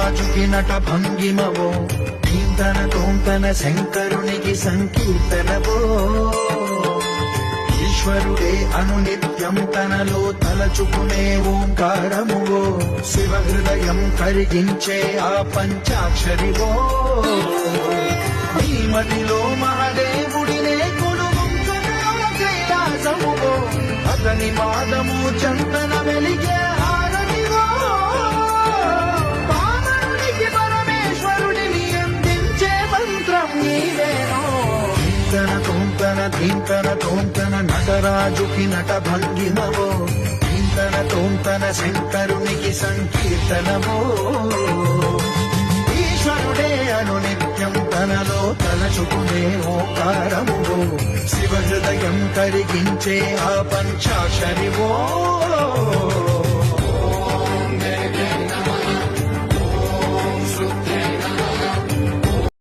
నటరాజుకి నట భంగిమవో కీర్తన తోంతన శంకరునికి సంకీర్తనవో ఈశ్వరుడే అనునిత్యం తనలో తలచుకునే ఓంకారమువో శివ హృదయం కరిగించే ఆ పంచాక్షరివో ఈ మదిలో మహాదేవుడినే కొలువుంచుకున్న కైలాసమువో అతని పాదము చందన వెలిగే హారతివో పావనునికి పరమేశ్వరుడిని అందించే మంత్రం నీవేనో కీర్తన తోంతన ధీంతన తోంతన నటరాజుకి నట భంగిమవో కీర్తన తోంతన శంకరునికి సంకీర్తనవో ఈశ్వరుడే అనునిత్యం తనలో తలచుకునే ఓంకారమువో శివ హృదయం కరిగించే ఆ పంచాక్షరివో